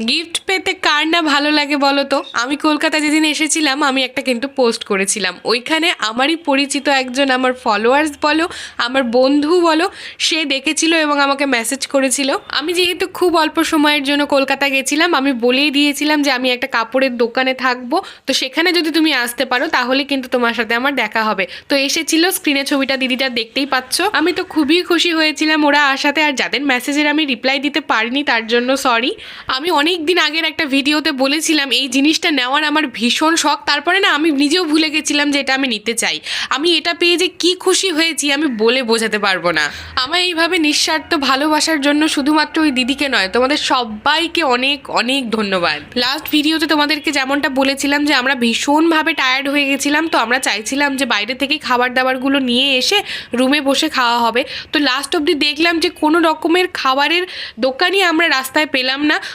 Gift পেতে কার না ভালো লাগে বলো তো। আমি কলকাতা যেদিন এসেছিলাম আমি একটা কিন্তু পোস্ট করেছিলাম, ওইখানে আমারই পরিচিত একজন, আমার ফলোয়ার্স বলো, আমার বন্ধু বলো, সে দেখেছিল এবং আমাকে মেসেজ করেছিল। আমি যেহেতু খুব অল্প সময়ের জন্য কলকাতা গেছিলাম, আমি বলেই দিয়েছিলাম যে আমি একটা কাপড়ের দোকানে থাকবো, তো সেখানে যদি তুমি আসতে পারো তাহলে কিন্তু তোমার সাথে আমার দেখা হবে। তো এসেছিল, স্ক্রিনে ছবিটা দিদিটা দেখতেই পাচ্ছ। আমি তো খুবই খুশি হয়েছিলাম ওরা আসাতে, আর যাদের মেসেজের আমি রিপ্লাই দিতে পারিনি তার জন্য সরি। আমি অনেক দিন আগের একটা ভিডিওতে বলেছিলাম এই জিনিসটা নেওয়ার আমার ভীষণ শখ, তারপরে না আমি নিজেও ভুলে গেছিলাম যে এটা আমি নিতে চাই। আমি এটা পেয়ে যে কি খুশি হয়েছি আমি বলে বোঝাতে পারবো না। আমার এইভাবে নিঃস্বার্থ ভালোবাসার জন্য শুধুমাত্র ওই দিদিকে নয়, তোমাদের সবাইকে অনেক অনেক ধন্যবাদ। লাস্ট ভিডিওতে তোমাদেরকে যেমনটা বলেছিলাম যে আমরা ভীষণভাবে টায়ার্ড হয়ে গেছিলাম, তো আমরা চাইছিলাম যে বাইরে থেকে খাবার দাবারগুলো নিয়ে এসে রুমে বসে খাওয়া হবে। তো লাস্ট অবধি দেখলাম যে কোনো রকমের খাবারের দোকানই আমরা রাস্তায় পেলাম না।